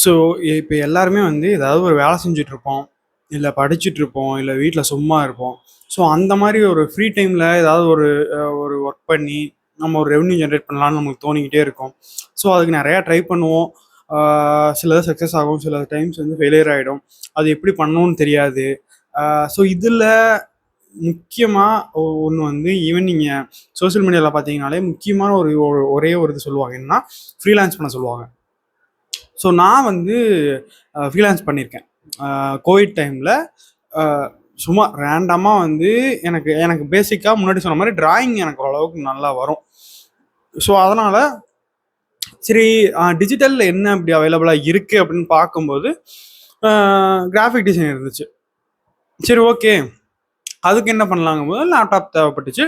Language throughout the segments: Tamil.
ஸோ, இப்ப எல்லாருமே வந்து ஏதாவது ஒரு வேலை செஞ்சுட்ருப்போம். இல்ல படிச்சுட்ருப்போம். இல்ல வீட்ல சும்மா இருப்போம். ஸோ, அந்த மாரி ஒரு ஃப்ரீ டைம்ல ஏதாவது ஒரு ஒர்க் பண்ணி, நம்ம ஒரு ரெவென்யூ ஜெனரேட் பண்ணலான்னு நமக்கு தோணிக்கிட்டே இருக்கும். ஸோ, அதுக்கு நெறையா ட்ரை பண்ணுவோம். ஆ சிலது சக்ஸஸ் ஆகும். சில டைம்ஸ் வந்து ஃபெயிலியர் ஆயிடும். அது எப்படி பண்ணணும்னு தெரியாது. ஆ ஸோ, இதுல முக்கியமா ஒண்ணு வந்து ஈவன் நீங்க சோசியல் மீடியால பார்த்தீங்கனாலே முக்கியமான ஒரே ஒரு இது சொல்லுவாங்க. என்னன்னா, ஃப்ரீலான்ஸ் பண்ண சொல்லுவாங்க. ஸோ நான் வந்து ஃப்ரீலான்ஸ் பண்ணியிருக்கேன். கோவிட் டைமில் சும்மா ரேண்டமாக வந்து எனக்கு எனக்கு பேசிக்காக முன்னாடி சொன்ன மாதிரி டிராயிங் எனக்கு ஓரளவுக்கு நல்லா வரும். ஸோ அதனால் சரி, டிஜிட்டலில் என்ன அப்படி அவைலபிளாக இருக்குது அப்படின்னு பார்க்கும்போது கிராஃபிக் டிசைன் இருந்துச்சு. சரி, ஓகே, அதுக்கு என்ன பண்ணலாங்கும் போது லேப்டாப் தேவைப்பட்டுச்சு.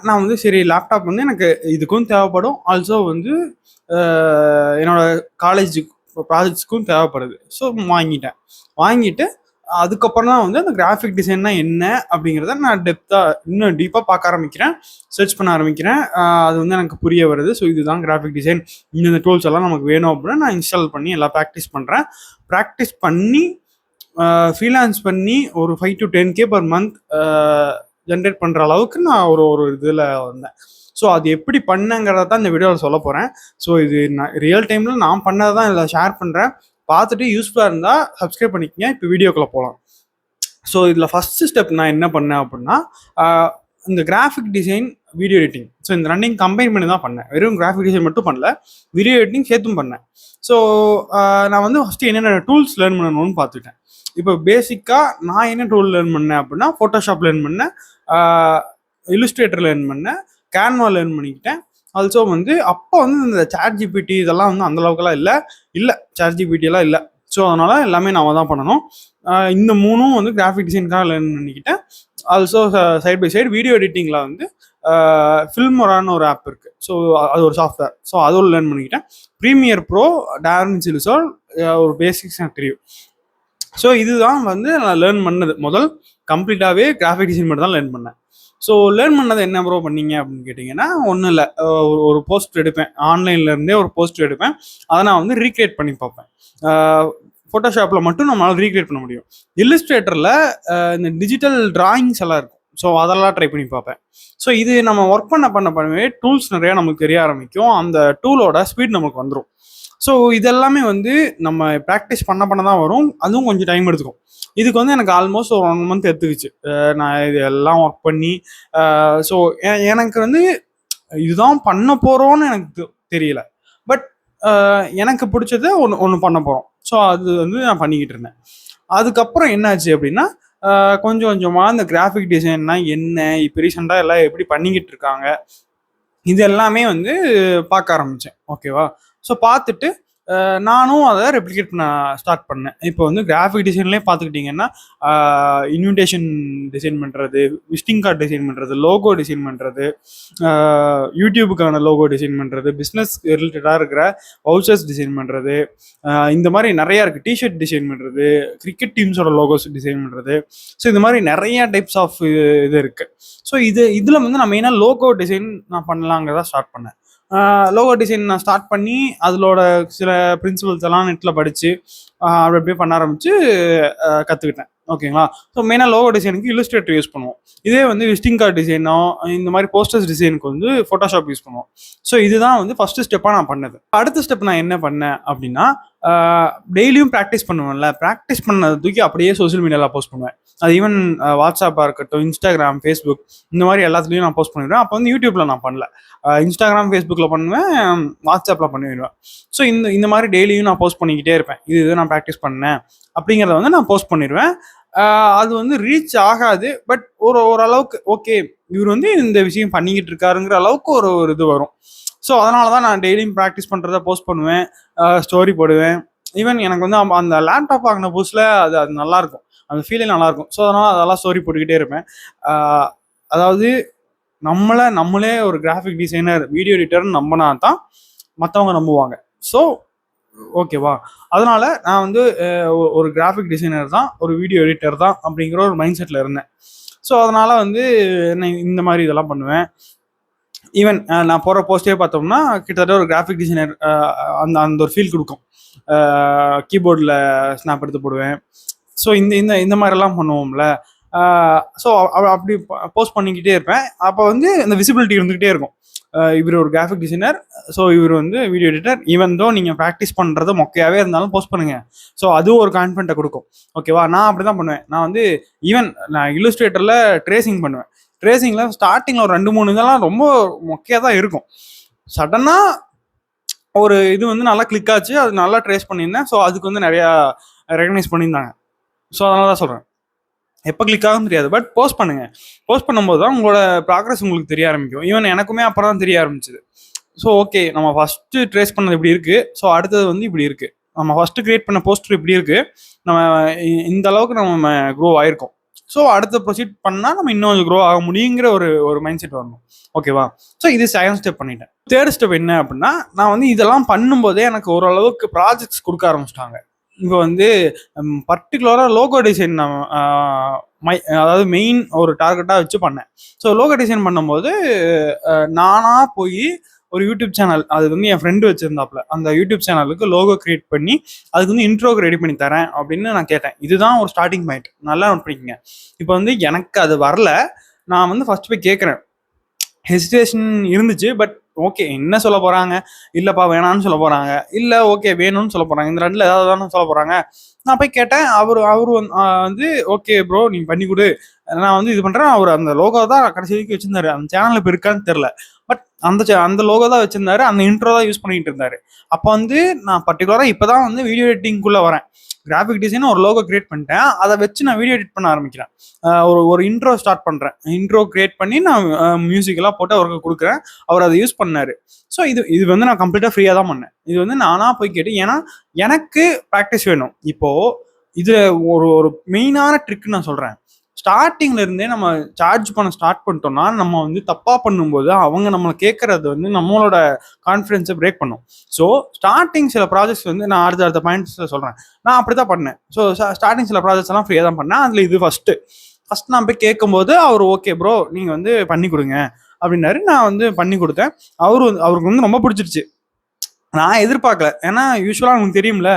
நான் வந்து சரி, லேப்டாப் வந்து எனக்கு இதுக்கும் தேவைப்படும். ஆல்சோ வந்து என்னோட காலேஜுக்கு ப்ராஜெக்ட்ஸ்க்கும் தேவைப்படுது. ஸோ வாங்கிட்டேன். வாங்கிட்டு அதுக்கப்புறம் தான் வந்து அந்த கிராஃபிக் டிசைன்னா என்ன அப்படிங்கிறத நான் இன்னும் டீப்பாக பார்க்க ஆரம்பிக்கிறேன். சர்ச் பண்ண ஆரம்பிக்கிறேன். அது வந்து எனக்கு புரிய வருது. ஸோ இதுதான் கிராஃபிக் டிசைன். இந்த டூல்ஸ் எல்லாம் நமக்கு வேணும் அப்படின்னா நான் இன்ஸ்டால் பண்ணி எல்லாம் ப்ராக்டிஸ் பண்ணுறேன். ப்ராக்டிஸ் பண்ணி ஃப்ரீலான்ஸ் பண்ணி ஒரு 5 to 10K per month generate பண்ணுற அளவுக்கு நான் ஒரு ஒரு இதில் வந்தேன். ஸோ அது எப்படி பண்ணேங்கிறத தான் இந்த வீடியோவில் சொல்ல போகிறேன். ஸோ இது நான் ரியல் டைமில் நான் பண்ணதை தான் இதில் ஷேர் பண்ணுறேன். பார்த்துட்டு யூஸ்ஃபுல்லாக இருந்தால் சப்ஸ்கிரைப் பண்ணிக்கங்க. இப்போ வீடியோக்குள்ளே போகலாம். ஸோ இதில் ஃபஸ்ட்டு ஸ்டெப் நான் என்ன பண்ணேன் அப்படின்னா, இந்த graphic design, video editing, so இந்த ரன்னிங் கம்பைன் பண்ணி தான் பண்ணேன். வெறும் கிராஃபிக் டிசைன் மட்டும் பண்ணல, வீடியோ எடிட்டிங் சேர்த்தும் பண்ணேன். ஸோ நான் வந்து ஃபஸ்ட்டு என்னென்ன டூல்ஸ் லேர்ன் பண்ணணும்னு பார்த்துட்டேன். இப்போ பேசிக்காக நான் என்ன டூல் லேர்ன் பண்ணேன் அப்படின்னா, ஃபோட்டோஷாப் லேர்ன் பண்ணேன், இல்லுஸ்ட்ரேட்டர் லேர்ன் பண்ணேன், கேன்வா லேர்ன் பண்ணிக்கிட்டேன். ஆல்சோ வந்து அப்போ வந்து இந்த சாட் ஜிபிடி இதெல்லாம் வந்து அந்தளவுக்குலாம் இல்லை சாட் ஜிபிடியெல்லாம் இல்லை. ஸோ அதனால் எல்லாமே நான் தான் பண்ணணும். இந்த மூணும் வந்து கிராஃபிக் டிசைனுக்காக லேர்ன் பண்ணிக்கிட்டேன். Also side by side video எடிட்டிங்கில் வந்து ஃபில்மோரான்னு ஒரு ஆப் இருக்குது. ஸோ அது ஒரு சாஃப்ட்வேர். ஸோ அதுவும் லேர்ன் பண்ணிக்கிட்டேன். ப்ரீமியர் ப்ரோ, டாவின்சி ரிசால்வ் ஒரு பேசிக்ஸ் எனக்கு தெரியும். ஸோ இதுதான் வந்து நான் லேர்ன் பண்ணது. முதல் கம்ப்ளீட்டாகவே கிராஃபிக் டிசைன் மட்டும் தான் லேர்ன் பண்ணேன். ஸோ லேர்ன் பண்ணதை என்ன ப்ரோ பண்ணீங்க அப்படின்னு கேட்டிங்கன்னா, ஒன்றும் இல்லை, ஒரு போஸ்ட் எடுப்பேன். ஆன்லைன்லேருந்தே ஒரு போஸ்ட் எடுப்பேன். அதை நான் வந்து ரீக்ரியேட் பண்ணி பார்ப்பேன். ஃபோட்டோஷாப்பில் மட்டும் நம்மளால் ரீக்ரியேட் பண்ண முடியும். இல்லுஸ்ட்ரேட்டரில் இந்த டிஜிட்டல் டிராயிங்ஸ் எல்லாம் இருக்கும். ஸோ அதெல்லாம் ட்ரை பண்ணி பார்ப்பேன். ஸோ இது நம்ம ஒர்க் பண்ணவே டூல்ஸ் நிறையா நமக்கு தெரிய ஆரம்பிக்கும். அந்த டூலோட ஸ்பீட் நமக்கு வந்துடும். ஸோ இதெல்லாமே வந்து நம்ம ப்ராக்டிஸ் பண்ண தான் வரும். அதுவும் கொஞ்சம் டைம் எடுத்துக்கும். இதுக்கு வந்து எனக்கு ஆல்மோஸ்ட் ஒரு 1 month எடுத்துக்கிச்சு. நான் இது எல்லாம் ஒர்க் பண்ணி ஸோ எனக்கு வந்து இதுதான் பண்ண போகிறோன்னு எனக்கு தெரியல. பட் எனக்கு பிடிச்சத ஒன்று பண்ண போகிறோம். ஸோ அது வந்து நான் பண்ணிக்கிட்டு இருந்தேன். அதுக்கப்புறம் என்னாச்சு அப்படின்னா, கொஞ்சம் கொஞ்சமாக இந்த கிராஃபிக் டிசைன்னா என்ன, இப்போ ரீசெண்டாக எல்லாம் எப்படி பண்ணிக்கிட்டு இருக்காங்க, இது எல்லாமே வந்து பார்க்க ஆரம்பித்தேன். ஓகேவா? ஸோ பார்த்துட்டு நானும் அதை ரெப்ளிகேட் பண்ண ஸ்டார்ட் பண்ணேன். இப்போ வந்து கிராஃபிக் டிசைன்லேயே பார்த்துக்கிட்டிங்கன்னா, இன்விடேஷன் டிசைன் பண்ணுறது, விசிட்டிங் கார்டு டிசைன் பண்ணுறது, லோகோ டிசைன் பண்ணுறது, யூடியூபுக்கான லோகோ டிசைன் பண்ணுறது, பிஸ்னஸ் ரிலேட்டடாக இருக்கிற வவுச்சர்ஸ் டிசைன் பண்ணுறது, இந்த மாதிரி நிறையா இருக்குது. டிஷர்ட் டிசைன் பண்ணுறது, கிரிக்கெட் டீம்ஸோட லோகோஸ் டிசைன் பண்ணுறது. ஸோ இந்த மாதிரி நிறையா டைப்ஸ் ஆஃப் இது இருக்குது. ஸோ இதில் வந்து நான் மெயினாக லோகோ டிசைன் நான் பண்ணலாங்கிறத ஸ்டார்ட் பண்ணேன். லோகோ டிசைன் நான் ஸ்டார்ட் பண்ணி அதோட சில பிரின்சிபல்ஸ் எல்லாம் நெட்டில் படித்து அப்படி அப்படியே பண்ண ஆரம்பித்து கற்றுக்கிட்டேன். ஓகேங்களா? ஸோ மெயினாக லோகோ டிசைனுக்கு இல்லுஸ்ட்ரேட்டர் யூஸ் பண்ணுவோம். இதே வந்து விசிட்டிங் கார்டு டிசைனோ இந்த மாதிரி போஸ்டர்ஸ் டிசைனுக்கு வந்து ஃபோட்டோஷாப் யூஸ் பண்ணுவோம். ஸோ இதுதான் வந்து ஃபஸ்ட்டு ஸ்டெப்பாக நான் பண்ணது. அடுத்த ஸ்டெப் நான் என்ன பண்ணேன் அப்படின்னா, டெய்லியும் ப்ராக்டிஸ் பண்ணுவேன்ல, ப்ராக்டிஸ் பண்ணதை தூக்கி அப்படியே சோஷியல் மீடியாவில் போஸ்ட் பண்ணுவேன். அது ஈவன் வாட்ஸ்அப்பாக இருக்கட்டும், இன்ஸ்டாகிராம், ஃபேஸ்புக், இந்த மாதிரி எல்லாத்துலேயும் நான் போஸ்ட் பண்ணிவிடுவேன். அப்போ வந்து யூடியூப்பில் நான் பண்ணல, இன்ஸ்டாகிராம், ஃபேஸ்புக்கில் பண்ணுவேன், வாட்ஸ்அப்பில் பண்ணிவிடுவேன். ஸோ இந்த மாதிரி டெய்லியும் நான் போஸ்ட் பண்ணிக்கிட்டே இருப்பேன். இது நான் ப்ராக்டிஸ் பண்ணேன் அப்படிங்கிறத வந்து நான் போஸ்ட் பண்ணிடுவேன். அது வந்து ரீச் ஆகாது, பட் ஓரளவுக்கு ஓகே, இவர் வந்து இந்த விஷயம் பண்ணிக்கிட்டு இருக்காருங்கிற அளவுக்கு ஒரு இது வரும். ஸோ அதனால தான் நான் டெய்லியும் ப்ராக்டிஸ் பண்ணுறத போஸ்ட் பண்ணுவேன், ஸ்டோரி போடுவேன். ஈவன் எனக்கு வந்து அந்த லேப்டாப் வாங்கின புதுசில் அது நல்லாயிருக்கும், அந்த ஃபீலே நல்லாயிருக்கும். ஸோ அதனால் அதெல்லாம் ஸ்டோரி போட்டுக்கிட்டே இருப்பேன். அதாவது நம்மளே ஒரு கிராஃபிக் டிசைனர், வீடியோ எடிட்டர்னு நம்பினா தான் மற்றவங்க நம்புவாங்க. ஸோ ஓகேவா? அதனால் நான் வந்து ஒரு கிராஃபிக் டிசைனர் தான், ஒரு வீடியோ எடிட்டர் தான் அப்படிங்கிற ஒரு மைண்ட் செட்டில் இருந்தேன். ஸோ அதனால் வந்து நான் இந்த மாதிரி இதெல்லாம் பண்ணுவேன். ஈவன் நான் போகிற போஸ்டே பார்த்தோம்னா கிட்டத்தட்ட ஒரு கிராஃபிக் டிசைனர் அந்த அந்த ஒரு ஃபீல் கொடுக்கும். கீபோர்டில் ஸ்னாப் எடுத்து போடுவேன். ஸோ இந்த இந்த இந்த மாதிரிலாம் பண்ணுவோம்ல. ஸோ அப்படி போஸ்ட் பண்ணிக்கிட்டே இருப்பேன். அப்போ வந்து இந்த விசிபிலிட்டி இருந்துக்கிட்டே இருக்கும். இவர் ஒரு கிராஃபிக் டிசைனர், ஸோ இவர் வந்து வீடியோ எடிட்டர். ஈவன் தோ நீங்கள் ப்ராக்டிஸ் பண்ணுறது மொக்கையாகவே இருந்தாலும் போஸ்ட் பண்ணுங்க. ஸோ அதுவும் ஒரு கான்ஃபிடென்ட்டை கொடுக்கும். ஓகேவா? நான் அப்படி தான் பண்ணுவேன். நான் வந்து ஈவன் நான் இல்லுஸ்ட்ரேட்டரில் ட்ரேசிங் பண்ணுவேன். ட்ரேசிங்கில் ஸ்டார்டிங்கில் ஒரு 2-3 இதெல்லாம் ரொம்ப மொக்கையாக தான் இருக்கும். சடனாக ஒரு இது வந்து நல்லா கிளிக் ஆச்சு, அது நல்லா ட்ரேஸ் பண்ணியிருந்தேன். ஸோ அதுக்கு வந்து நிறையா ரெகனைஸ் பண்ணியிருந்தாங்க. ஸோ அதனால தான் சொல்கிறேன், எப்போ கிளிக் ஆகும் தெரியாது, பட் போஸ்ட் பண்ணுங்க. போஸ்ட் பண்ணும்போது தான் உங்களோட ப்ராக்ரஸ் உங்களுக்கு தெரிய ஆரம்பிக்கும். ஈவன் எனக்குமே அப்புறம் தான் தெரிய ஆரம்பிச்சுது. ஸோ ஓகே, நம்ம ஃபஸ்ட்டு ட்ரேஸ் பண்ணது இப்படி இருக்குது, ஸோ அடுத்தது வந்து இப்படி இருக்குது. நம்ம ஃபஸ்ட்டு க்ரியேட் பண்ண போஸ்டர் இப்படி இருக்குது, நம்ம இந்த அளவுக்கு நம்ம க்ரோ ஆகிருக்கோம். ஸோ அடுத்த ப்ரொசீட் பண்ணால் நம்ம இன்னும் கொஞ்சம் க்ரோ ஆக முடியுங்கிற ஒரு மைண்ட் செட் வரணும். ஓகேவா? ஸோ இது செகண்ட் ஸ்டெப் பண்ணிட்டேன். தேர்ட் ஸ்டெப் என்ன அப்படின்னா, நான் வந்து இதெல்லாம் பண்ணும்போதே எனக்கு ஓரளவுக்கு ப்ராஜெக்ட்ஸ் கொடுக்க ஆரம்பிச்சிட்டாங்க. இப்போ வந்து பர்டிகுலராக லோகோ டிசைன் நான் அதாவது மெயின் ஒரு டார்கெட்டாக வச்சு பண்ணேன். ஸோ லோகோ டிசைன் பண்ணும்போது நானாக போய் ஒரு யூடியூப் சேனல், அது வந்து என் ஃப்ரெண்டு வச்சுருந்தாப்புல, அந்த யூடியூப் சேனலுக்கு லோகோ கிரியேட் பண்ணி அதுக்கு வந்து இன்ட்ரோக்கு ரெடி பண்ணி தரேன் அப்படின்னு நான் கேட்டேன். இதுதான் ஒரு ஸ்டார்டிங் பாயிண்ட். நல்லா நோட் பண்ணிக்கங்க. இப்போ வந்து எனக்கு அது வரல, நான் வந்து ஃபர்ஸ்ட் போய் கேட்குறேன். ஹெசிடேஷன் இருந்துச்சு, பட் ஓகே என்ன சொல்ல போகிறாங்க, இல்லைப்பா வேணான்னு சொல்ல போகிறாங்க, இல்லை ஓகே வேணும்னு சொல்ல போகிறாங்க, இந்த ரெண்டில் ஏதாவது தானே சொல்ல போகிறாங்க. நான் போய் கேட்டேன். அவரு வந்து ஓகே ப்ரோ நீ பண்ணி கொடு, நான் வந்து இது பண்ணுறேன். அவர் அந்த லோகோ தான் கடைசி வரைக்கும் வச்சிருந்தாரு. அந்த சேனல் இப்போ இருக்கான்னு தெரில, பட் அந்த லோகோ தான் வச்சிருந்தாரு, அந்த இன்ட்ரோ தான் யூஸ் பண்ணிட்டு இருந்தாரு. அப்போ வந்து நான் பர்டிகுலராக இப்போ தான் வந்து வீடியோ எடிட்டிங்குள்ளே வரேன். கிராஃபிக் டிசைன் ஒரு லோகோ கிரியேட் பண்ணிட்டேன், அதை வச்சு நான் வீடியோ எடிட் பண்ண ஆரம்பிக்கிறேன். ஒரு இன்ட்ரோ ஸ்டார்ட் பண்ணுறேன். இன்ட்ரோ கிரியேட் பண்ணி நான் மியூசிக்கெல்லாம் போட்டு அவருக்கு கொடுக்குறேன். அவர் அதை யூஸ் பண்ணார். ஸோ இது வந்து நான் கம்ப்ளீட்டாக ஃப்ரீயாக தான் பண்ணேன். இது வந்து நானாக போய் கேட்டு, ஏன்னா எனக்கு ப்ராக்டிஸ் வேணும். இப்போது இது ஒரு மெயினான ட்ரிக் நான் சொல்கிறேன். ஸ்டார்டிங்ல இருந்தே நம்ம சார்ஜ் பண்ண ஸ்டார்ட் பண்ணிட்டோம்னா, நம்ம வந்து தப்பா பண்ணும்போது அவங்க நம்மளை கேட்கறது வந்து நம்மளோட கான்ஃபிடென்ஸை பிரேக் பண்ணும். ஸோ ஸ்டார்டிங் சில ப்ராஜெக்ட்ஸ் வந்து நான் அடுத்த பாயிண்ட்ஸ்ல சொல்றேன். நான் அப்படிதான் பண்ணேன். ஸோ ஸ்டார்டிங் சில ப்ராஜெக்ட்ஸ் எல்லாம் ஃப்ரீயா தான் பண்ணேன். அதுல இது ஃபர்ஸ்ட் நான் போய் கேட்கும்போது அவர் ஓகே ப்ரோ நீங்க வந்து பண்ணி கொடுங்க அப்படின்னாரு. நான் வந்து பண்ணி கொடுத்தேன். அவருக்கு வந்து ரொம்ப பிடிச்சிருச்சு. நான் எதிர்பார்க்கல. ஏன்னா யூஸ்வலாக நமக்கு தெரியும்ல,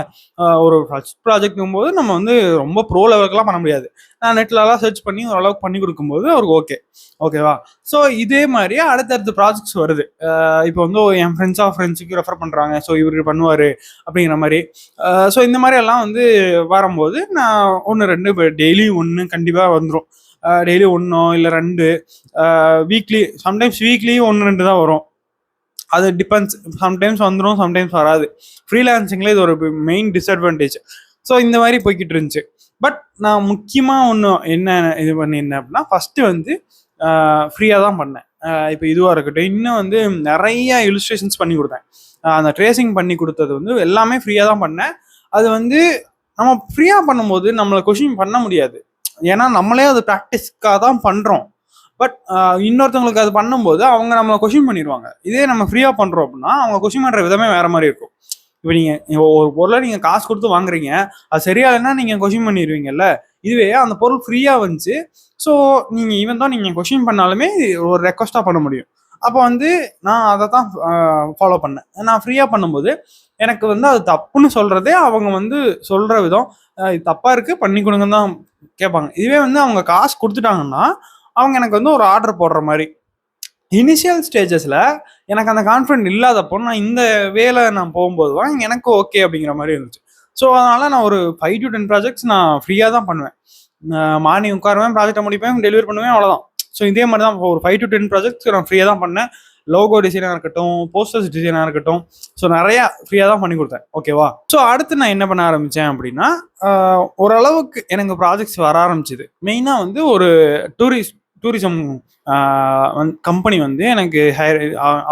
ஒரு ஃபர்ஸ்ட் ப்ராஜெக்ட்ங்கும் போது நம்ம வந்து ரொம்ப ப்ரோ லெவலுக்குலாம் பண்ண முடியாது. நான் நெட்லலாம் சர்ச் பண்ணி ஓரளவுக்கு பண்ணி கொடுக்கும்போது அவருக்கு ஓகேவா. ஸோ இதே மாதிரியே அடுத்தடுத்த ப்ராஜெக்ட்ஸ் வருது. இப்போ வந்து என் ஃப்ரெண்ட்ஸுக்கு ரெஃபர் பண்ணுறாங்க, ஸோ இவர் பண்ணுவார் அப்படிங்கிற மாதிரி. ஸோ இந்த மாதிரி எல்லாம் வந்து வரும்போது நான் 1-2 இப்போ டெய்லி 1 கண்டிப்பாக வந்துடும். டெய்லி 1 இல்லை 2, வீக்லி சம்டைம்ஸ் வீக்லி 1-2 தான் வரும். அது டிபெண்ட்ஸ். சம்டைம்ஸ் வந்துடும், சம்டைம்ஸ் வராது. ஃப்ரீலான்சிங்கில் இது ஒரு மெயின் டிஸ்அட்வான்டேஜ். ஸோ இந்த மாதிரி போய்கிட்டு இருந்துச்சு. பட் நான் முக்கியமாக ஒன்று என்ன இது பண்ணியிருந்தேன் அப்படின்னா, ஃபஸ்ட்டு வந்து ஃப்ரீயாக தான் பண்ணேன். இப்போ இதுவாக இருக்கட்டும், இன்னும் வந்து நிறைய இலுஸ்ட்ரேஷன்ஸ் பண்ணி கொடுத்தேன். அந்த ட்ரேசிங் பண்ணி கொடுத்தது வந்து எல்லாமே ஃப்ரீயாக தான் பண்ணேன். அது வந்து நம்ம ஃப்ரீயாக பண்ணும்போது நம்மளை கொஷின் பண்ண முடியாது. ஏன்னா நம்மளே அது ப்ராக்டிஸ்க்காக தான் பண்ணுறோம். பட் இன்னொருத்தவங்களுக்கு அது பண்ணும்போது அவங்க நம்மளை கொஷின் பண்ணிடுவாங்க. இதே நம்ம ஃப்ரீயாக பண்ணுறோம் அப்படின்னா அவங்க கொஷின் பண்ணுற விதமே வேறு மாதிரி இருக்கும். இப்போ நீங்கள் ஒரு பொருளை நீங்கள் காசு கொடுத்து வாங்குறீங்க, அது சரியாகலைன்னா நீங்கள் கொஷின் பண்ணிடுவீங்கல்ல. இதுவே அந்த பொருள் ஃப்ரீயாக வந்துச்சு, ஸோ நீங்கள் ஈவன் தான் நீங்கள் கொஷின் பண்ணாலுமே ஒரு ரெக்வஸ்ட்டாக பண்ண முடியும். அப்போ வந்து நான் அதை தான் ஃபாலோ பண்ணேன். நான் ஃப்ரீயாக பண்ணும்போது எனக்கு வந்து அது தப்புன்னு சொல்கிறதே அவங்க வந்து சொல்கிற விதம் இது தப்பாக இருக்குது பண்ணி கொடுங்கன்னு தான் கேட்பாங்க. இதுவே வந்து அவங்க காசு கொடுத்துட்டாங்கன்னா அவங்க எனக்கு வந்து ஒரு ஆர்டர் போடுற மாதிரி. இனிஷியல் ஸ்டேஜஸில் எனக்கு அந்த கான்ஃபிடென்ட் இல்லாதப்போ நான் இந்த வேலை நான் போகும்போது தான் எனக்கு ஓகே அப்படிங்கிற மாதிரி இருந்துச்சு. ஸோ அதனால் நான் ஒரு 5 to 10 ப்ராஜெக்ட்ஸ் நான் ஃப்ரீயாக தான் பண்ணுவேன். மார்னிங் உட்காருவேன், ப்ராஜெக்டை முடிப்பேன், டெலிவரி பண்ணுவேன், அவ்வளோதான். ஸோ இதே மாதிரி தான் ஒரு 5 to 10 ப்ராஜெக்ட்ஸ் நான் ஃப்ரீயாக தான் பண்ணேன். லோகோ டிசைனாக இருக்கட்டும், போஸ்டர்ஸ் டிசைனாக இருக்கட்டும், ஸோ நிறையா ஃப்ரீயாக தான் பண்ணி கொடுத்தேன். ஓகேவா. ஸோ அடுத்து நான் என்ன பண்ண ஆரம்பித்தேன் அப்படின்னா, ஓரளவுக்கு எனக்கு ப்ராஜெக்ட்ஸ் வர ஆரம்பிச்சிது. மெயினாக வந்து ஒரு டூரிசம் கம்பெனி வந்து எனக்கு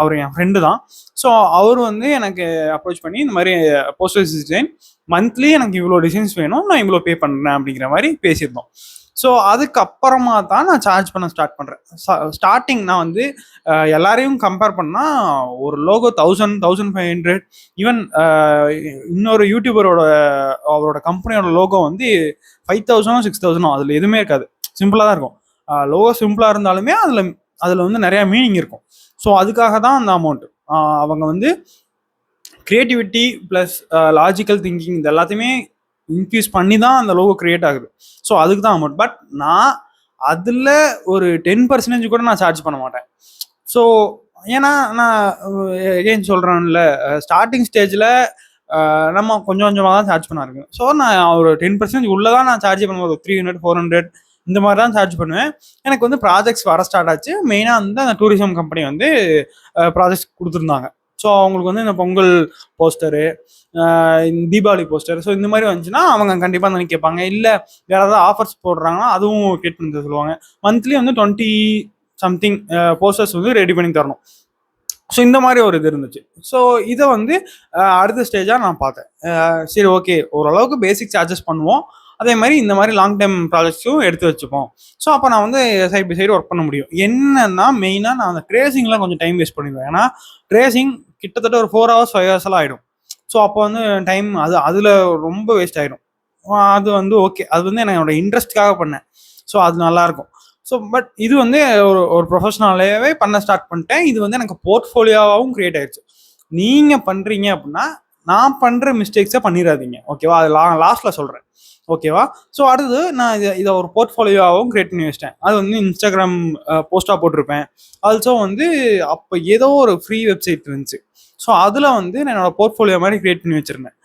அவர் என் ஃப்ரெண்டு தான். ஸோ அவர் வந்து எனக்கு அப்ரோச் பண்ணி இந்த மாதிரி போஸ்டர்ஸ் டிசைன் மந்த்லி எனக்கு இவ்வளோ டிசைன்ஸ் வேணும், நான் இவ்வளோ பே பண்ணுறேன் அப்படிங்கிற மாதிரி பேசியிருந்தோம். ஸோ அதுக்கப்புறமா தான் நான் சார்ஜ் பண்ண ஸ்டார்ட் பண்ணுறேன். ஸ்டார்டிங் நான் வந்து எல்லாரையும் கம்பேர் பண்ணால் ஒரு லோகோ 1000-1500, ஈவன் இன்னொரு யூடியூபரோட அவரோட கம்பெனியோட லோகோ வந்து 5000-6000, அதில் எதுவுமே இருக்காது, சிம்பிளாக தான் இருக்கும். லோகோ சிம்பிளாக இருந்தாலுமே அதில் வந்து நிறையா மீனிங் இருக்கும். ஸோ அதுக்காக தான் அந்த அமௌண்ட். அவங்க வந்து கிரியேட்டிவிட்டி ப்ளஸ் லாஜிக்கல் திங்கிங் இது எல்லாத்தையுமே இன்க்ரீஸ் பண்ணி தான் அந்த லோகோ கிரியேட் ஆகுது. ஸோ அதுக்கு தான் அமௌண்ட். பட் நான் அதில் ஒரு 10% கூட நான் சார்ஜ் பண்ண மாட்டேன். ஸோ ஏன்னா நான் ஏன் சொல்கிறேன்ல, ஸ்டார்டிங் ஸ்டேஜில் நம்ம கொஞ்சம் கொஞ்சமாக தான் சார்ஜ் பண்ண இருக்கேன். ஸோ நான் ஒரு 10% உள்ளே தான் நான் சார்ஜ் பண்ணும்போது 300 400 இந்த மாதிரி தான் சார்ஜ் பண்ணுவேன். எனக்கு வந்து ப்ராஜெக்ட்ஸ் வர ஸ்டார்ட் ஆச்சு. மெயினாக வந்து அந்த டூரிசம் கம்பெனி வந்து ப்ராஜெக்ட்ஸ் கொடுத்துருந்தாங்க. ஸோ அவங்களுக்கு வந்து இந்த Pongal poster, Deepavali poster, so இந்த மாதிரி வந்துச்சுன்னா அவங்க கண்டிப்பாக வந்து கேட்பாங்க. இல்லை வேறு ஏதாவது ஆஃபர்ஸ் போடுறாங்கன்னா அதுவும் கிரியேட் பண்ணி சொல்லுவாங்க. மந்த்லி வந்து 20 சம்திங் போஸ்டர்ஸ் வந்து ரெடி பண்ணி தரணும். ஸோ இந்த மாதிரி ஒரு இது இருந்துச்சு. ஸோ இதை வந்து அடுத்த ஸ்டேஜாக நான் பார்த்தேன். சரி ஓகே, ஓரளவுக்கு பேசிக் சார்ஜஸ் பண்ணுவோம், அதே மாதிரி இந்த மாதிரி லாங் டைம் ப்ராஜெக்ட்ஸும் எடுத்து வச்சுப்போம். ஸோ அப்போ நான் வந்து சைட் பை சைடு ஒர்க் பண்ண முடியும். என்னன்னா மெயினாக நான் அந்த ட்ரேசிங்லாம் கொஞ்சம் டைம் வேஸ்ட் பண்ணிடுவேன். ஏன்னா ட்ரேசிங் கிட்டத்தட்ட ஒரு 4 hours 5 hours எல்லாம் ஆகிடும். ஸோ அப்போ வந்து டைம் அதில் ரொம்ப வேஸ்ட் ஆகிடும். அது வந்து ஓகே, அது வந்து என்னோட இன்ட்ரெஸ்ட்காக பண்ணேன். ஸோ அது நல்லாயிருக்கும். ஸோ பட் இது வந்து ஒரு ப்ரொஃபஷனலாகவே பண்ண ஸ்டார்ட் பண்ணிட்டேன். இது வந்து எனக்கு போர்ட்ஃபோலியோவாகவும் கிரியேட் ஆயிடுச்சு. நீங்கள் பண்ணுறீங்க அப்படின்னா நான் பண்ணுற மிஸ்டேக்ஸை பண்ணிடாதீங்க, ஓகேவா? அது லாஸ்ட்டில் சொல்கிறேன், ஓகேவா? ஸோ அடுத்தது நான் இதை ஒரு போர்ட்ஃபோலியோவாகவும் கிரியேட் பண்ணி வச்சிட்டேன். அது வந்து இன்ஸ்டாகிராம் போஸ்ட்டாக போட்டிருப்பேன். ஆல்சோ வந்து அப்போ ஏதோ ஒரு ஃப்ரீ வெப்சைட் இருந்துச்சு. ஸோ அதில் வந்து நான் என்னோட போர்ட்ஃபோலியோ மாதிரி கிரியேட் பண்ணி வச்சுருந்தேன்.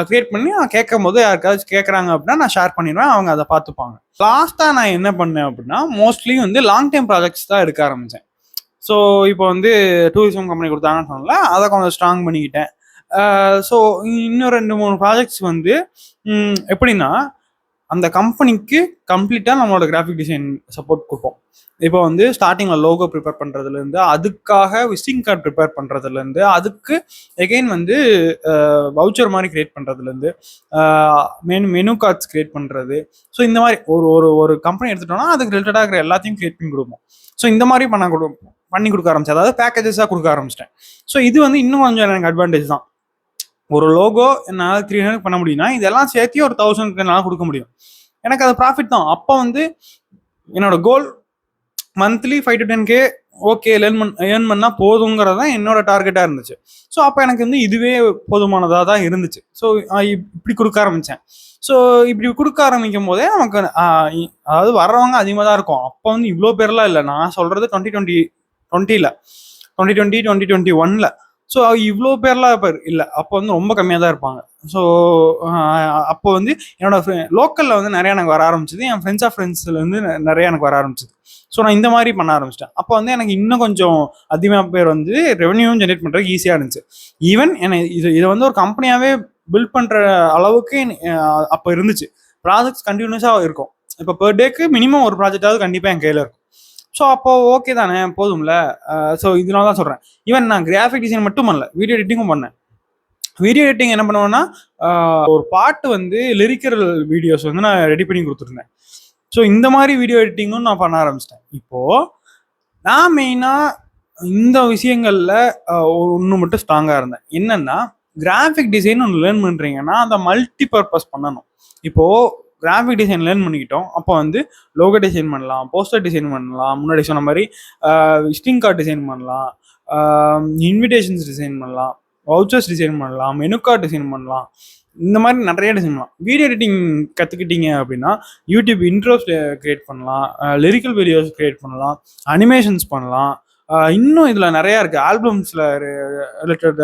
கிரியேட் பண்ணி நான் கேட்கும் போது யாருக்காச்சும் கேட்குறாங்க அப்படின்னா நான் ஷேர் பண்ணிடுவேன், அவங்க அதை பார்த்துப்பாங்க. லாஸ்ட்டாக நான் என்ன பண்ணேன் அப்படின்னா மோஸ்ட்லி வந்து லாங் டைம் ப்ராஜெக்ட்ஸ் தான் எடுக்க ஆரம்பித்தேன். ஸோ இப்போ வந்து டூரிசம் கம்பெனி கொடுத்தாங்கன்னு சொன்னல, அதை கொஞ்சம் ஸ்ட்ராங் பண்ணிக்கிட்டேன். ஸோ இன்னும் 2-3 ப்ராஜெக்ட்ஸ் வந்து எப்படின்னா அந்த கம்பெனிக்கு கம்ப்ளீட்டாக நம்மளோட கிராஃபிக் டிசைன் சப்போர்ட் கொடுப்போம். இப்போ வந்து ஸ்டார்டிங்கில் லோகோ ப்ரிப்பேர் பண்ணுறதுலேருந்து, அதுக்காக விசிட்டிங் கார்டு ப்ரிப்பேர் பண்ணுறதுலேருந்து, அதுக்கு எகெயின் வந்து வவுச்சர் மாதிரி க்ரியேட் பண்ணுறதுலேருந்து, மெனு கார்ட்ஸ் க்ரியேட் பண்ணுறது. ஸோ இந்த மாதிரி ஒரு கம்பெனி எடுத்துட்டோம்னா அதுக்கு ரிலேட்டடாக இருக்கிற எல்லாத்தையும் க்ரியேட் பண்ணி கொடுப்போம். ஸோ இந்த மாதிரி பண்ணி கொடுக்க ஆரம்பிச்சேன். அதாவது பேக்கேஜஸாக கொடுக்க ஆரம்பிச்சிட்டேன். ஸோ இது வந்து இன்னும் கொஞ்சம் எனக்கு அட்வான்டேஜ் தான். ஒரு லோகோ என்னால் 300 பண்ண முடியும்னா இதெல்லாம் சேர்த்து ஒரு 1000 என்னால் கொடுக்க முடியும். எனக்கு அது ப்ராஃபிட் தான். அப்போ வந்து என்னோட goal monthly 5 to 10K okay earn பண்ணால் போதுங்கிறது தான் என்னோட டார்கெட்டாக இருந்துச்சு. ஸோ அப்போ எனக்கு வந்து இதுவே போதுமானதாக தான் இருந்துச்சு. ஸோ இப்படி கொடுக்க ஆரம்பித்தேன். ஸோ இப்படி கொடுக்க ஆரம்பிக்கும் போதே நமக்கு அதாவது வர்றவங்க அதிகமாக தான் இருக்கும். அப்போ வந்து இவ்வளோ பேர்லாம் இல்லை. நான் சொல்கிறது 2020 2021 ஸோ இவ்வளோ பேர்லாம் இப்போ இல்லை, அப்போ வந்து ரொம்ப கம்மியாக தான் இருப்பாங்க. ஸோ அப்போ வந்து என்னோட லோக்கலில் வந்து நிறையா எனக்கு வர ஆரம்பிச்சிது. என் ஃப்ரெண்ட்ஸ் ஆஃப் ஃப்ரெண்ட்ஸ்லேருந்து நிறையா எனக்கு வர ஆரம்பிச்சிது. ஸோ நான் இந்த மாதிரி பண்ண ஆரம்பிச்சிட்டேன். அப்போ வந்து எனக்கு இன்னும் கொஞ்சம் அதிகமாக பேர் வந்து ரெவன்யூவும் ஜென்ரேட் பண்ணுறதுக்கு ஈஸியாக இருந்துச்சு. ஈவன் எனக்கு இதை வந்து ஒரு கம்பெனியாகவே பில்ட் பண்ணுற அளவுக்கு அப்போ இருந்துச்சு. ப்ராஜெக்ட்ஸ் கண்டினியூஸாக இருக்கும். இப்போ பெர் டேக்கு மினிமம் ஒரு ப்ராஜெக்டாவது கண்டிப்பாக என் கையில் இருக்கும். ஸோ அப்போ ஓகே தானே, போதும்ல. ஸோ இதனால தான் சொல்கிறேன். ஈவன் நான் கிராஃபிக் டிசைன் மட்டும் பண்ணல, வீடியோ எடிட்டிங்கும் பண்ணேன். வீடியோ எடிட்டிங் என்ன பண்ணுவேன்னா ஒரு பாட்டு வந்து லிரிக்கல் வீடியோஸ் வந்து நான் ரெடி பண்ணி கொடுத்துருந்தேன். ஸோ இந்த மாதிரி வீடியோ எடிட்டிங்கும் நான் பண்ண ஆரம்பிச்சிட்டேன். இப்போது நான் மெயினாக இந்த விஷயங்களில் ஒன்று மட்டும் ஸ்ட்ராங்காக இருந்தேன். என்னென்னா கிராஃபிக் டிசைன் ஒன்று லேர்ன் பண்ணுறீங்கன்னா அந்த மல்டி பர்பஸ் பண்ணணும். இப்போது கிராஃபிக் டிசைன் லேர்ன் பண்ணிக்கிட்டோம். அப்போ வந்து லோகோ டிசைன் பண்ணலாம், போஸ்டர் டிசைன் பண்ணலாம், முன்னாடி சொன்ன மாதிரி விசிட்டிங் கார்டு டிசைன் பண்ணலாம், இன்விடேஷன்ஸ் டிசைன் பண்ணலாம், வவுச்சர்ஸ் டிசைன் பண்ணலாம், மெனு கார்டு டிசைன் பண்ணலாம், இந்த மாதிரி நிறைய டிசைன் பண்ணலாம். வீடியோ எடிட்டிங் கற்றுக்கிட்டீங்க அப்படின்னா யூடியூப் இன்ட்ரோஸ் கிரியேட் பண்ணலாம், லிரிக்கல் வீடியோஸ் கிரியேட் பண்ணலாம், அனிமேஷன்ஸ் பண்ணலாம், இன்னும் இதில் நிறையா இருக்குது. ஆல்பம்ஸில் ரிலேட்டட்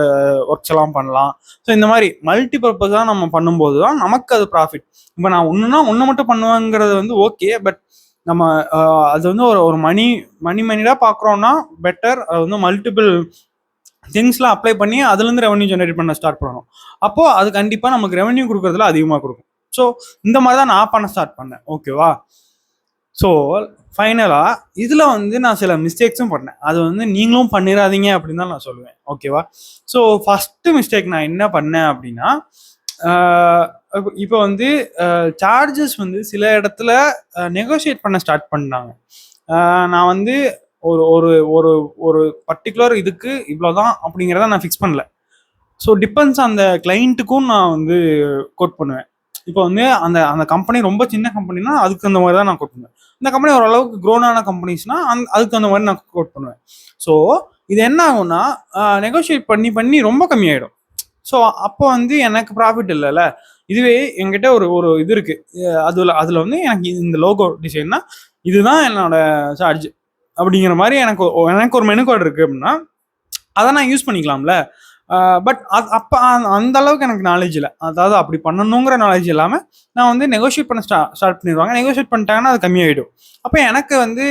ஒர்க்ஸ் எல்லாம் பண்ணலாம். ஸோ இந்த மாதிரி மல்டி பர்பஸாக நம்ம பண்ணும்போது தான் நமக்கு அது ப்ராஃபிட். இப்போ நான் ஒன்று மட்டும் பண்ணுவேங்கிறது வந்து ஓகே, பட் நம்ம அது வந்து ஒரு மணிடாக பார்க்குறோன்னா பெட்டர். அது வந்து மல்டிபிள் திங்ஸ்லாம் அப்ளை பண்ணி அதுலேருந்து ரெவன்யூ ஜென்ரேட் பண்ண ஸ்டார்ட் பண்ணணும். அப்போது அது கண்டிப்பாக நமக்கு ரெவன்யூ கொடுக்குறதுல அதிகமாக கொடுக்கும். ஸோ இந்த மாதிரி தான் நான் பண்ண ஸ்டார்ட் பண்ணேன், ஓகேவா? ஸோ ஃபைனலாக இதில் வந்து நான் சில மிஸ்டேக்ஸும் பண்ணேன். அது வந்து நீங்களும் பண்ணிடாதீங்க அப்படின்னு தான் நான் சொல்லுவேன், ஓகேவா? ஸோ ஃபஸ்ட்டு மிஸ்டேக் நான் என்ன பண்ணேன் அப்படின்னா, இப்போ வந்து சார்ஜஸ் வந்து சில இடத்துல நெகோஷியேட் பண்ண ஸ்டார்ட் பண்ணாங்க. நான் வந்து ஒரு ஒரு ஒரு பர்டிகுலர் இதுக்கு இவ்வளோதான் அப்படிங்கிறத நான் ஃபிக்ஸ் பண்ணல. ஸோ டிபெண்ட்ஸ் அந்த கிளைண்ட்டுக்கும் நான் வந்து கோட் பண்ணுவேன். இப்போ வந்து அந்த கம்பெனி ரொம்ப சின்ன கம்பெனினா அதுக்கு அந்த மாதிரி தான் நான் கோட் பண்ணுவேன். இந்த கம்பெனி ஓரளவுக்கு க்ரோனான கம்பெனிஸ்னா அதுக்கு அந்த மாதிரி நான் கோட் பண்ணுவேன். ஸோ இது என்ன ஆகும்னா நெகோஷியேட் பண்ணி பண்ணி ரொம்ப கம்மியாயிடும். ஸோ அப்போ வந்து எனக்கு ப்ராஃபிட் இல்லைல்ல. இதுவே என்கிட்ட ஒரு ஒரு இது இருக்கு. அதுல வந்து எனக்கு இந்த லோகோ டிசைன்னா இதுதான் என்னோட சார்ஜ் அப்படிங்கிற மாதிரி எனக்கு ஒரு மெனு கார்டு இருக்கு அப்படின்னா அதை நான் யூஸ் பண்ணிக்கலாம்ல. பட் அப்போ அந்த அளவுக்கு எனக்கு நாலேஜ் இல்லை. அதாவது அப்படி பண்ணணுங்கிற நாலேஜ் இல்லாமல் நான் வந்து நெகோஷியேட் பண்ண ஸ்டார்ட் பண்ணிடுவாங்க. நெகோஷியேட் பண்ணிட்டாங்கன்னா அது கம்மியாயிடும். அப்போ எனக்கு வந்து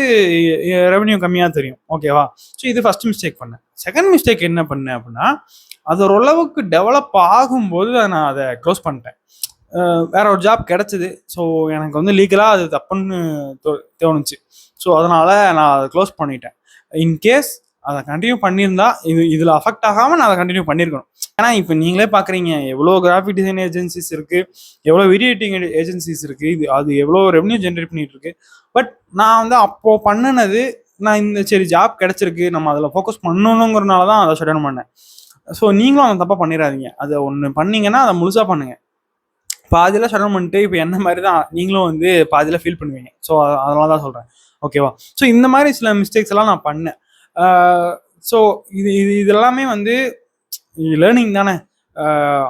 ரெவன்யூ கம்மியாக தெரியும். ஓகேவா? ஸோ இது ஃபர்ஸ்ட் மிஸ்டேக் பண்ணேன். செகண்ட் மிஸ்டேக் என்ன பண்ணேன் அப்படின்னா, அது ஓரளவுக்கு டெவலப் ஆகும்போது நான் அதை க்ளோஸ் பண்ணிட்டேன். வேற ஒரு ஜாப் கிடைச்சிது. ஸோ எனக்கு வந்து லீகலாக அது தப்புன்னு தோணுச்சு. ஸோ அதனால நான் அதை க்ளோஸ் பண்ணிட்டேன். இன்கேஸ் அதை கண்டினியூ பண்ணியிருந்தா இதில் அஃபெக்ட் ஆகாமல் நான் அதை கண்டினியூ பண்ணியிருக்கணும். ஏன்னா இப்போ நீங்களே பார்க்குறீங்க எவ்வளோ கிராஃபிக் டிசைன் ஏஜென்சிஸ் இருக்குது, எவ்வளோ வீடியோ எடிட்டிங் ஏஜென்சிஸ் இருக்குது, அது எவ்வளோ ரெவன்யூ ஜென்ரேட் பண்ணிட்டு இருக்கு. பட் நான் வந்து அப்போது பண்ணினது, நான் இந்த சரி ஜாப் கிடைச்சிருக்கு நம்ம அதில் ஃபோக்கஸ் பண்ணணுங்கிறனால தான் அதை ஷட் பண்ணேன். ஸோ நீங்களும் அந்த தப்பாக பண்ணிடாதீங்க. அதை ஒன்று பண்ணீங்கன்னா அதை முழுசாக பண்ணுங்க. பாதியில் ஷட் பண்ணிட்டு இப்போ என்ன மாதிரி தான் நீங்களும் வந்து பாதியில் ஃபீல் பண்ணுவீங்க. ஸோ அதனால தான் சொல்கிறேன். ஓகேவா? ஸோ இந்த மாதிரி சில மிஸ்டேக்ஸ் எல்லாம் நான் பண்ணேன். ஸோ இது எல்லாமே வந்து லேர்னிங் தானே.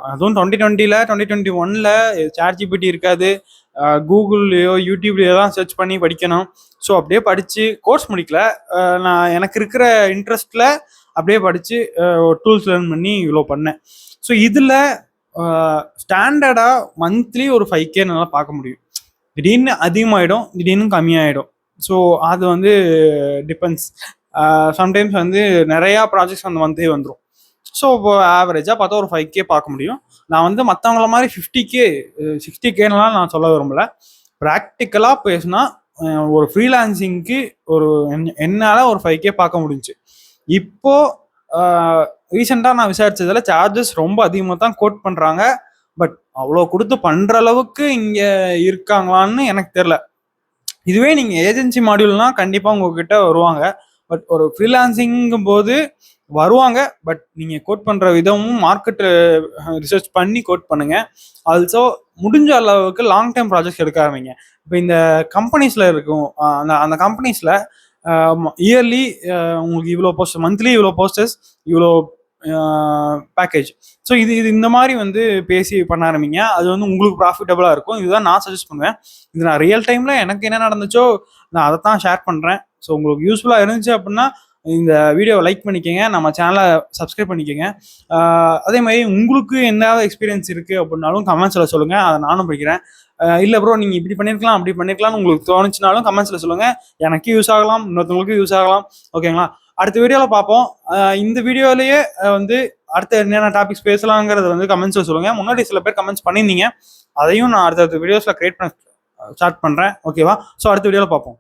அதுவும் 2020 2021 ChatGPT இருக்காது. கூகுள்லையோ யூடியூப்லையோ தான் சர்ச் பண்ணி படிக்கணும். ஸோ அப்படியே படித்து கோர்ஸ் முடிக்கல. நான் எனக்கு இருக்கிற இன்ட்ரெஸ்டில் அப்படியே படித்து டூல்ஸ் லேர்ன் பண்ணி இவ்வளோ பண்ணேன். ஸோ இதில் ஸ்டாண்டர்டாக மந்த்லி ஒரு 5K நல்லா பார்க்க முடியும். திடீர்னு அதிகமாகிடும், திடீர்னு கம்மியாயிடும். ஸோ அது வந்து டிபெண்ட்ஸ். சம்டைம்ஸ் வந்து நிறையா ப்ராஜெக்ட்ஸ் அந்த மந்த்தே வந்துடும். ஸோ இப்போ ஆவரேஜாக பார்த்தா ஒரு 5K பார்க்க முடியும். நான் வந்து மற்றவங்கள மாதிரி 50K 60Kலாம் நான் சொல்ல விரும்பலை. ப்ராக்டிக்கலாக பேசுனா ஒரு ஃப்ரீலான்சிங்க்கு ஒரு என்னால் ஒரு 5K பார்க்க முடிஞ்சுச்சு. இப்போது ரீசெண்டாக நான் விசாரிச்சதில் சார்ஜஸ் ரொம்ப அதிகமாக தான் கோட் பண்ணுறாங்க. பட் அவ்வளோ கொடுத்து பண்ணுற அளவுக்கு இங்கே இருக்காங்களான்னு எனக்கு தெரில. இதுவே நீங்கள் ஏஜென்சி மாடியூல்னா கண்டிப்பாக உங்ககிட்ட வருவாங்க. பட் ஒரு ஃப்ரீலான்சிங்கும் போது வருவாங்க. பட் நீங்கள் கோட் பண்ணுற விதமும் மார்க்கெட்டு ரிசர்ச் பண்ணி கோட் பண்ணுங்கள். ஆல்சோ முடிஞ்ச அளவுக்கு லாங் டைம் ப்ராஜெக்ட்ஸ் எடுக்க ஆரம்பிங்க. இப்போ இந்த கம்பெனிஸில் இருக்கும், அந்த கம்பெனிஸில் இயர்லி உங்களுக்கு இவ்வளோ போஸ்ட், மந்த்லி இவ்வளோ போஸ்டர்ஸ், இவ்வளோ பேக்கேஜ். ஸோ இது இந்த மாதிரி வந்து பேசி பண்ண ஆரம்பிங்க. அது வந்து உங்களுக்கு ப்ராஃபிட்டபுளாக இருக்கும். இதுதான் நான் சஜஸ்ட் பண்ணுவேன். இது நான் ரியல் டைமில் எனக்கு என்ன நடந்துச்சோ நான் அதை தான் ஷேர் பண்ணுறேன். ஸோ உங்களுக்கு யூஸ்ஃபுல்லாக இருந்துச்சு அப்படின்னா இந்த வீடியோவை லைக் பண்ணிக்கோங்க, நம்ம சேனலை சப்ஸ்கிரைப் பண்ணிக்கோங்க. அதே மாதிரி உங்களுக்கு எந்தாவது எக்ஸ்பீரியன்ஸ் இருக்குது அப்படின்னாலும் கமெண்ட்ஸில் சொல்லுங்கள், அதை நானும் படிக்கிறேன். இல்லை ப்ரோ நீங்கள் இப்படி பண்ணியிருக்கலாம் அப்படி பண்ணியிருக்கலாம்னு உங்களுக்கு தோணுச்சுனாலும் கமெண்ட்ஸில் சொல்லுங்கள். எனக்கு யூஸ் ஆகலாம், இன்னொருத்தவங்களுக்கு யூஸ் ஆகலாம். ஓகேங்களா? அடுத்த வீடியோவில் பார்ப்போம். இந்த வீடியோலேயே வந்து அடுத்த என்னென்ன டாபிக்ஸ் பேசலாங்கிறத வந்து கமெண்ட்ஸில் சொல்லுங்கள். முன்னாடி சில பேர் கமெண்ட்ஸ் பண்ணியிருந்தீங்க, அதையும் நான் அடுத்தடுத்த வீடியோஸில் கிரியேட் பண்ண ஸ்டார்ட் பண்ணுறேன். ஓகேவா? ஸோ அடுத்த வீடியோவில் பார்ப்போம்.